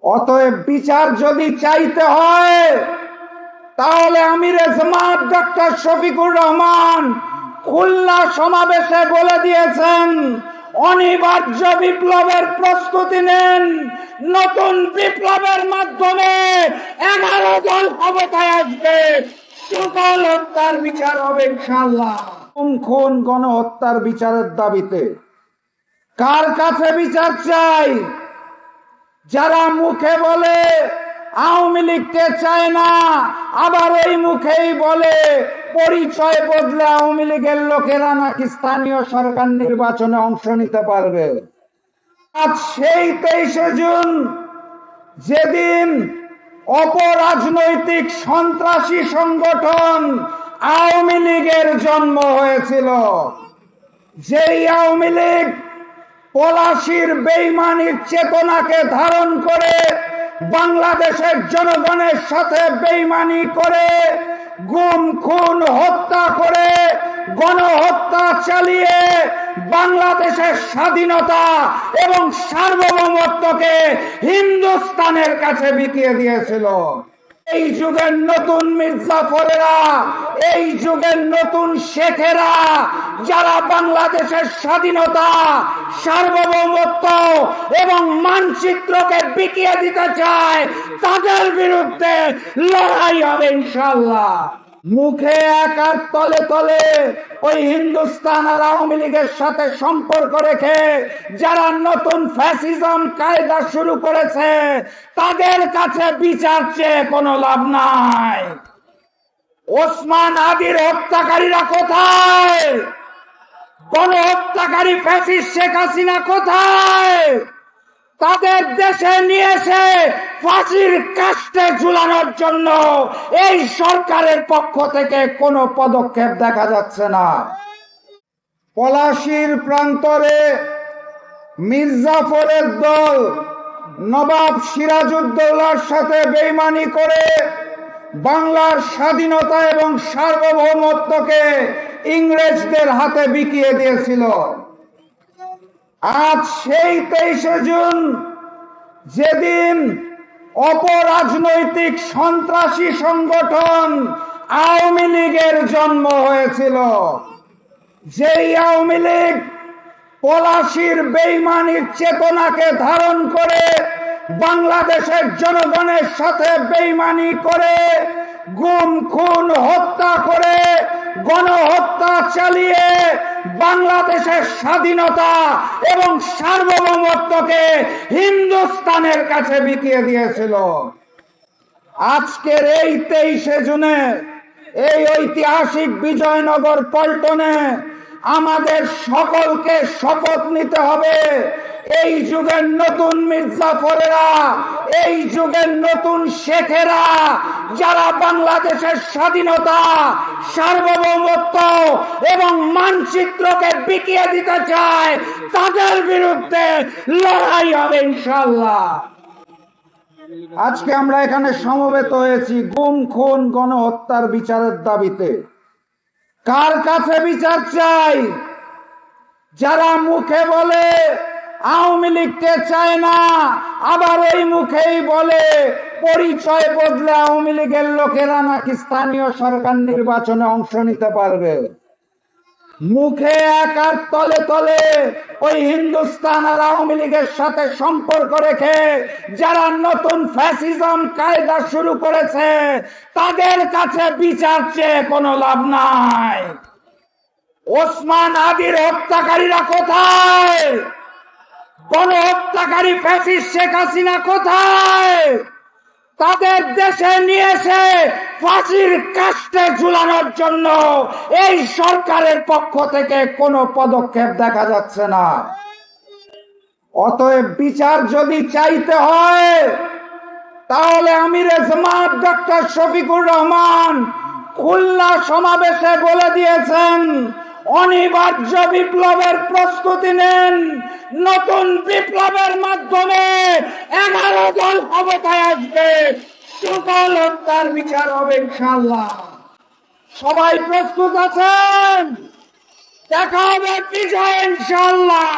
অতএব বিচার যদি চাইতে হয় তাহলে আমিরে জামাত ডক্টর শফিকুর রহমান খুলনা সমাবেশে বলে দিয়েছেন, অনিবার্য বিপ্লবের প্রস্তুতি নেন। নতুন বিপ্লবের মাধ্যমে 11 দল ক্ষমতায় আসবে, সকল হত্যার বিচার হবে ইনশাআল্লাহ। খুন গণহত্যার বিচারের দাবিতে কার কাছে বিচার চাই? যারা মুখে বলে আওয়ামী লীগকে চায় না, আবার ওই মুখেই বলে পরিচয় বদলে আওয়ামী লীগের লোকেরা নাকি স্থানীয় সরকার নির্বাচনে অংশ নিতে পারবে। আজ সেই 23শে জুন, যেদিন অপরাজনৈতিক সন্ত্রাসী সংগঠন আওয়ামী লীগের জন্ম হয়েছিল, যেই আওয়ামী লীগ পলাশীর বেঈমানির চেতনাকে ধারণ করে বাংলাদেশের জনগণের সাথে বেঈমানি করে গুম খুন হত্যা করে গণহত্যা চালিয়ে বাংলাদেশের স্বাধীনতা এবং সার্বভৌমত্বকে হিন্দুস্তানের কাছে বিকিয়ে দিয়েছিল। এই যুগের নতুন মির্জাফরেরা, এই যুগের নতুন শেখেরা, যারা বাংলাদেশের স্বাধীনতা, সার্বভৌমত্ব এবং মানচিত্রকে বিকিয়ে দিতে চায়, তাদের বিরুদ্ধে লড়াই হবে ইনশাআল্লাহ। মুখে এক আর তলে তলে ওই হিন্দুস্তান আর আওয়ামী লীগের সাথে সম্পর্ক রেখে যারা নতুন ফ্যাসিজম কায়দা শুরু করেছে, তাদের কাছে বিচার চেয়ে কোনো লাভ নাই। ওসমান আদির হত্যাকারীরা কোথায়? গণহত্যাকারী ফ্যাসিস্ট শেখ হাসিনা কোথায়? তাদের দেশে নিয়ে এসে ফাঁসির কাস্টে ঝুলানোর জন্য এই সরকারের পক্ষ থেকে কোনো পদক্ষেপ দেখা যাচ্ছে না। পলাশীর প্রান্তরে মির্জাফরের দল নবাব সিরাজউদ্দৌলার সাথে বেঈমানি করে বাংলার স্বাধীনতা এবং সার্বভৌমত্বকে ইংরেজদের হাতে বিকিয়ে দিয়েছিল। আজ সেই 23শে জুন, যেদিন অপরাজনৈতিক সন্ত্রাসী সংগঠন আওয়ামী লীগের জন্ম হয়েছিল, যেই আওয়ামী লীগ পলাশীর বেঈমানির চেতনাকে ধারণ করে বাংলাদেশের জনগণের সাথে বেঈমানি করে গুম খুন হত্যা করে গণহত্যা চালিয়ে বাংলাদেশের স্বাধীনতা এবং সার্বভৌমত্বকে হিন্দুস্তানের কাছে বিকিয়ে দিয়েছিল। আজকের এই 23শে জুনে এই ঐতিহাসিক বিজয়নগর পল্টনে আমাদের সকলকে শপথ নিতে হবে, এই যুগের নতুন মির্জাফরেরা, এই যুগের নতুন শেখেরা, যারা বাংলাদেশের স্বাধীনতা, সার্বভৌমত্ব এবং মানচিত্রকে বিকিয়ে দিতে চায়, তাদের বিরুদ্ধে লড়াই হবে ইনশাআল্লাহ। আজকে আমরা এখানে সমবেত হয়েছি গুম খুন গণহত্যার বিচারের দাবিতে। কার কাছে বিচার চাই? যারা মুখে বলে আওয়ামী লীগকে চায় না, আবার ওই মুখেই বলে পরিচয় বদলে আওয়ামী লীগের লোকেরা নাকি স্থানীয় সরকার নির্বাচনে অংশ নিতে পারবে। মুখে এক আর তলে তলে ওই হিন্দুস্তান আর আওয়ামী লীগের সাথে সম্পর্ক রেখে যারা নতুন ফ্যাসিজম কায়দা শুরু করেছে, তাদের কাছে বিচার চেয়ে কোনো লাভ নাই। ওসমান আদির হত্যাকারীরা কোথায়? গণহত্যাকারী ফ্যাসিস্ট শেখ হাসিনা কোথায়? তাদের দেশে নিয়ে এসে ফাঁসির কাস্টে ঝুলানোর জন্য এই সরকারের পক্ষ থেকে কোনো পদক্ষেপ দেখা যাচ্ছে না। অতএব বিচার যদি চাইতে হয় তাহলে আমিরে জামাত ডক্টর শফিকুর রহমান খুলনা সমাবেশে বলে দিয়েছেন, অনিবার্য বিপ্লবের প্রস্তুতি নেন। নতুন বিপ্লবের মাধ্যমে 11 দল ক্ষমতায় আসবে, সকল হত্যার বিচার হবে ইনশাআল্লাহ। সবাই প্রস্তুত আছেন? দেখা হবে বিজয় ইনশাআল্লাহ।